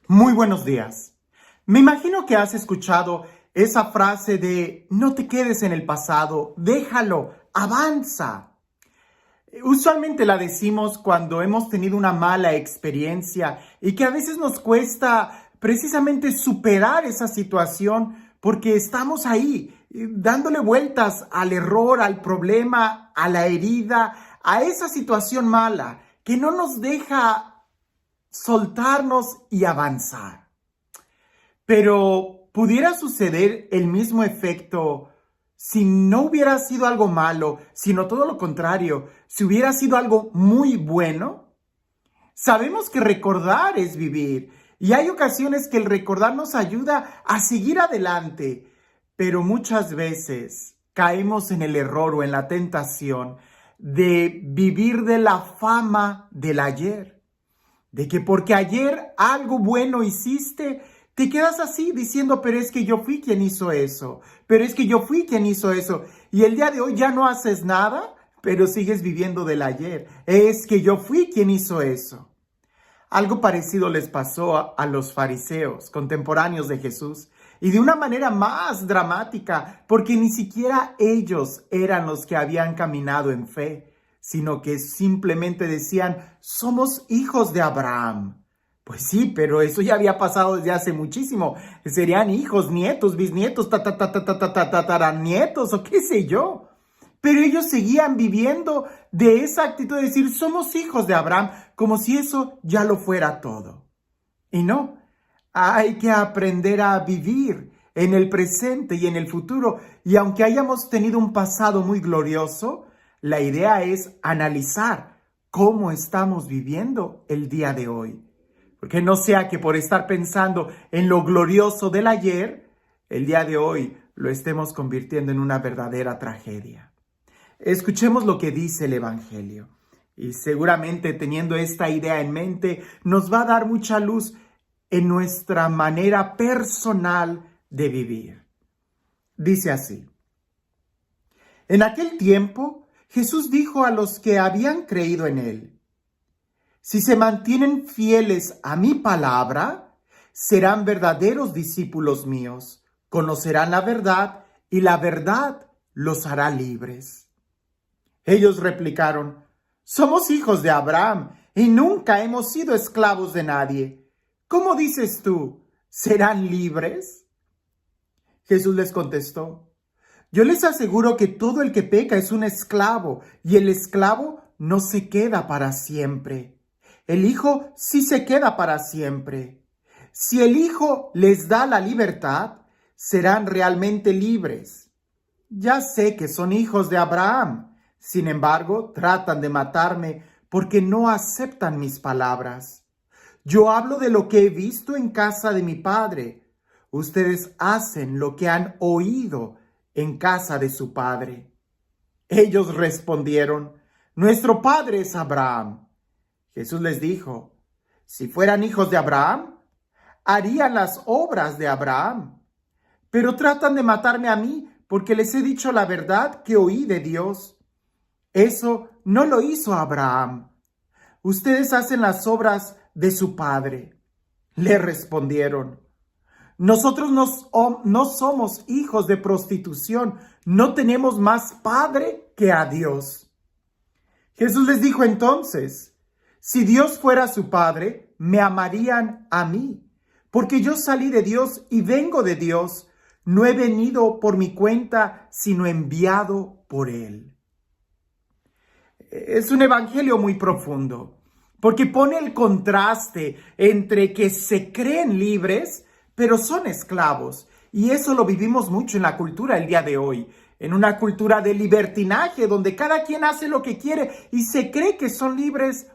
Muy buenos días. Me imagino que has escuchado esa frase de no te quedes en el pasado, déjalo, avanza. Usualmente la decimos cuando hemos tenido una mala experiencia y que a veces nos cuesta precisamente superar esa situación porque estamos ahí dándole vueltas al error, al problema, a la herida, a esa situación mala que no nos deja soltarnos y avanzar. Pero pudiera suceder el mismo efecto si no hubiera sido algo malo, sino todo lo contrario, si hubiera sido algo muy bueno. Sabemos que recordar es vivir y hay ocasiones que el recordar nos ayuda a seguir adelante, pero muchas veces caemos en el error o en la tentación de vivir de la fama del ayer. De que porque ayer algo bueno hiciste, te quedas así diciendo, pero es que yo fui quien hizo eso, pero es que yo fui quien hizo eso. Y el día de hoy ya no haces nada, pero sigues viviendo del ayer. Es que yo fui quien hizo eso. Algo parecido les pasó a los fariseos, contemporáneos de Jesús, y de una manera más dramática, porque ni siquiera ellos eran los que habían caminado en fe, sino que simplemente decían, somos hijos de Abraham. Pues sí, pero eso ya había pasado desde hace muchísimo. Serían hijos, nietos, bisnietos, tataranietos o qué sé yo. Pero ellos seguían viviendo de esa actitud de decir, somos hijos de Abraham, como si eso ya lo fuera todo. Y no, hay que aprender a vivir en el presente y en el futuro. Y aunque hayamos tenido un pasado muy glorioso, la idea es analizar cómo estamos viviendo el día de hoy. Porque no sea que por estar pensando en lo glorioso del ayer, el día de hoy lo estemos convirtiendo en una verdadera tragedia. Escuchemos lo que dice el Evangelio y seguramente teniendo esta idea en mente nos va a dar mucha luz en nuestra manera personal de vivir. Dice así: en aquel tiempo Jesús dijo a los que habían creído en él: si se mantienen fieles a mi palabra, serán verdaderos discípulos míos, conocerán la verdad y la verdad los hará libres. Ellos replicaron: somos hijos de Abraham y nunca hemos sido esclavos de nadie. ¿Cómo dices tú, serán libres? Jesús les contestó: yo les aseguro que todo el que peca es un esclavo y el esclavo no se queda para siempre. El Hijo sí se queda para siempre. Si el Hijo les da la libertad, serán realmente libres. Ya sé que son hijos de Abraham. Sin embargo, tratan de matarme porque no aceptan mis palabras. Yo hablo de lo que he visto en casa de mi padre. Ustedes hacen lo que han oído en casa de su padre. Ellos respondieron: nuestro padre es Abraham. Jesús les dijo: si fueran hijos de Abraham, harían las obras de Abraham. Pero tratan de matarme a mí porque les he dicho la verdad que oí de Dios. Eso no lo hizo Abraham. Ustedes hacen las obras de su padre. Le respondieron: nosotros no somos hijos de prostitución, no tenemos más padre que a Dios. Jesús les dijo entonces: si Dios fuera su padre, me amarían a mí, porque yo salí de Dios y vengo de Dios. No he venido por mi cuenta, sino enviado por él. Es un evangelio muy profundo, porque pone el contraste entre que se creen libres, pero son esclavos. Y eso lo vivimos mucho en la cultura el día de hoy, en una cultura de libertinaje, donde cada quien hace lo que quiere y se cree que son libres,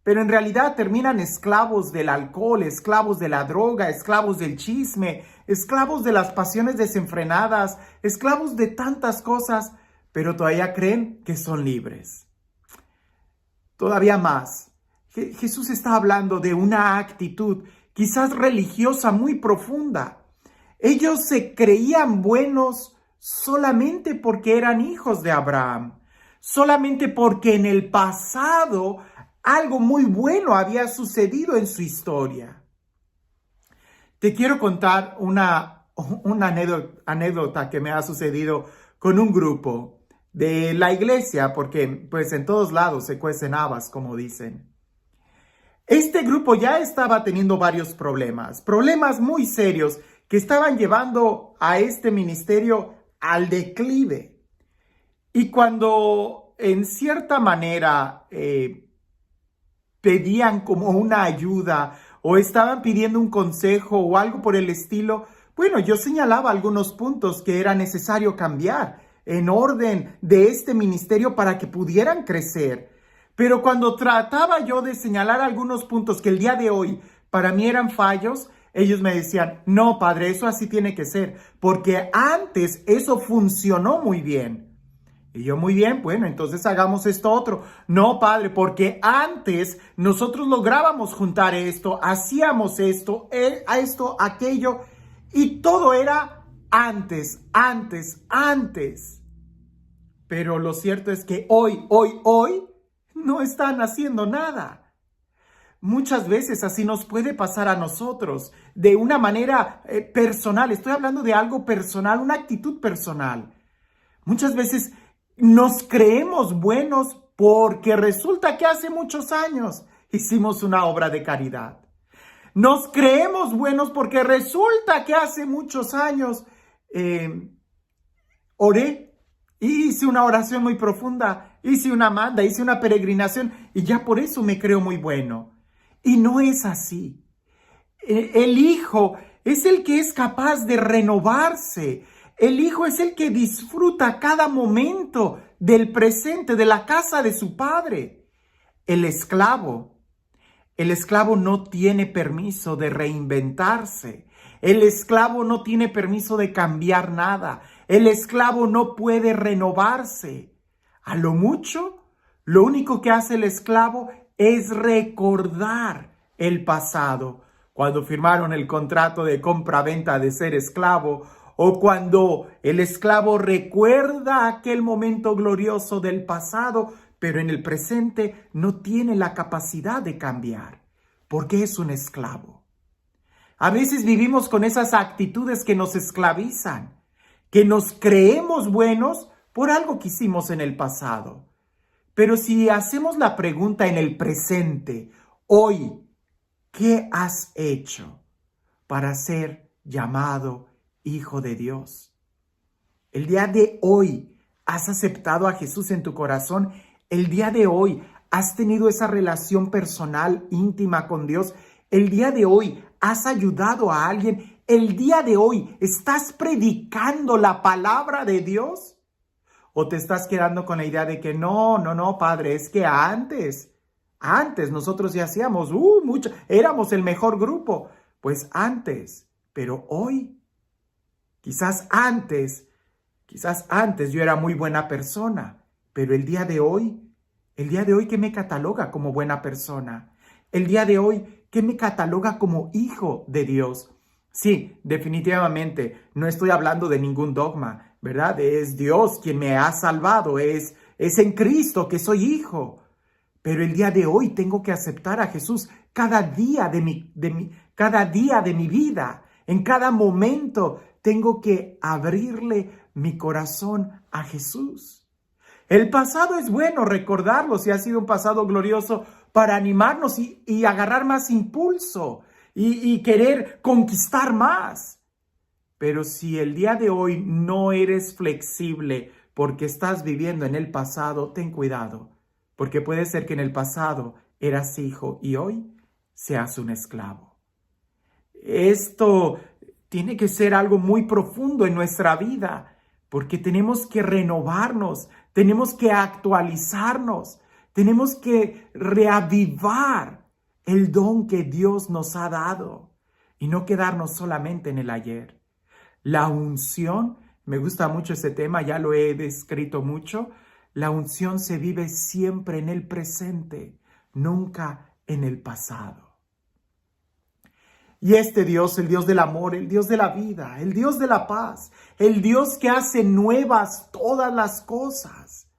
pero en realidad terminan esclavos del alcohol, esclavos de la droga, esclavos del chisme, esclavos de las pasiones desenfrenadas, esclavos de tantas cosas, pero todavía creen que son libres. Todavía más, Jesús está hablando de una actitud quizás religiosa muy profunda. Ellos se creían buenos solamente porque eran hijos de Abraham, solamente porque en el pasado algo muy bueno había sucedido en su historia. Te quiero contar una anécdota que me ha sucedido con un grupo de la iglesia, porque pues en todos lados se cuecen habas, como dicen. Este grupo ya estaba teniendo varios problemas muy serios que estaban llevando a este ministerio al declive. Y cuando en cierta manera pedían como una ayuda o estaban pidiendo un consejo o algo por el estilo, bueno, yo señalaba algunos puntos que era necesario cambiar en orden de este ministerio para que pudieran crecer. Pero cuando trataba yo de señalar algunos puntos que el día de hoy para mí eran fallos, ellos me decían, no, padre, eso así tiene que ser, porque antes eso funcionó muy bien. Y yo, muy bien, bueno, entonces hagamos esto otro. No, padre, porque antes nosotros lográbamos juntar esto, hacíamos esto, aquello, y todo era antes. Pero lo cierto es que hoy, no están haciendo nada. Muchas veces así nos puede pasar a nosotros, de una manera personal. Estoy hablando de algo personal, una actitud personal. Muchas veces nos creemos buenos porque resulta que hace muchos años hicimos una obra de caridad. Nos creemos buenos porque resulta que hace muchos años oré y hice una oración muy profunda, hice una manda, hice una peregrinación y ya por eso me creo muy bueno. Y no es así. El Hijo es el que es capaz de renovarse. El Hijo es el que disfruta cada momento del presente, de la casa de su Padre. El esclavo no tiene permiso de reinventarse. El esclavo no tiene permiso de cambiar nada. El esclavo no puede renovarse. A lo mucho, lo único que hace el esclavo es recordar el pasado. Cuando firmaron el contrato de compra-venta de ser esclavo, o cuando el esclavo recuerda aquel momento glorioso del pasado, pero en el presente no tiene la capacidad de cambiar, porque es un esclavo. A veces vivimos con esas actitudes que nos esclavizan, que nos creemos buenos por algo que hicimos en el pasado. Pero si hacemos la pregunta en el presente, hoy, ¿qué has hecho para ser llamado Hijo de Dios? El día de hoy has aceptado a Jesús en tu corazón. El día de hoy has tenido esa relación personal íntima con Dios. El día de hoy has ayudado a alguien. El día de hoy estás predicando la palabra de Dios. ¿O te estás quedando con la idea de que no, padre, es que antes nosotros ya hacíamos mucho, éramos el mejor grupo? Pues antes, pero hoy, quizás antes yo era muy buena persona, pero el día de hoy, ¿qué me cataloga como buena persona? El día de hoy, ¿qué me cataloga como hijo de Dios? Sí, definitivamente, no estoy hablando de ningún dogma, ¿verdad? Es Dios quien me ha salvado, es en Cristo que soy hijo. Pero el día de hoy tengo que aceptar a Jesús cada día de mi vida. En cada momento tengo que abrirle mi corazón a Jesús. El pasado es bueno recordarlo si ha sido un pasado glorioso para animarnos y agarrar más impulso y querer conquistar más. Pero si el día de hoy no eres flexible porque estás viviendo en el pasado, ten cuidado, porque puede ser que en el pasado eras hijo y hoy seas un esclavo. Esto tiene que ser algo muy profundo en nuestra vida, porque tenemos que renovarnos, tenemos que actualizarnos, tenemos que reavivar el don que Dios nos ha dado y no quedarnos solamente en el ayer. La unción, me gusta mucho ese tema, ya lo he descrito mucho. La unción se vive siempre en el presente, nunca en el pasado. Y este Dios, el Dios del amor, el Dios de la vida, el Dios de la paz, el Dios que hace nuevas todas las cosas,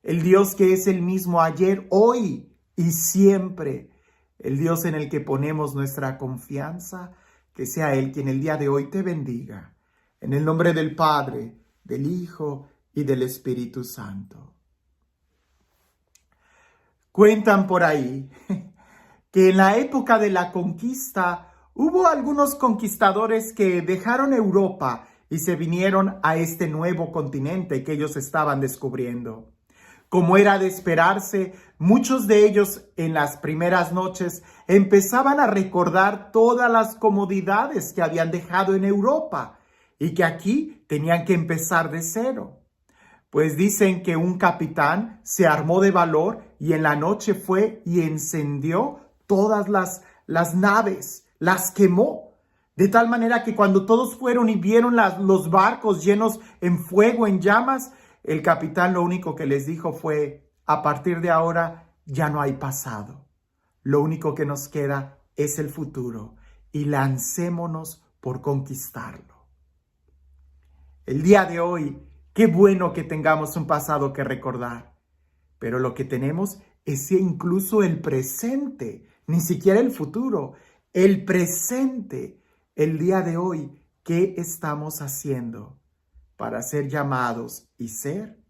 el Dios que es el mismo ayer, hoy y siempre, el Dios en el que ponemos nuestra confianza, Que sea Él quien el día de hoy te bendiga. En el nombre del Padre, del Hijo y del Espíritu Santo. Cuentan por ahí que en la época de la conquista hubo algunos conquistadores que dejaron Europa y se vinieron a este nuevo continente que ellos estaban descubriendo. Como era de esperarse, muchos de ellos en las primeras noches empezaban a recordar todas las comodidades que habían dejado en Europa y que aquí tenían que empezar de cero. Pues dicen que un capitán se armó de valor y en la noche fue y encendió todas las naves, las quemó. De tal manera que cuando todos fueron y vieron los barcos llenos en fuego, en llamas, el capitán lo único que les dijo fue: a partir de ahora ya no hay pasado. Lo único que nos queda es el futuro y lancémonos por conquistarlo. El día de hoy, qué bueno que tengamos un pasado que recordar, pero lo que tenemos es incluso el presente, ni siquiera el futuro, el presente, el día de hoy. ¿Qué estamos haciendo para ser llamados y ser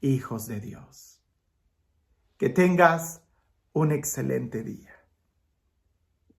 hijos de Dios? Que tengas un excelente día.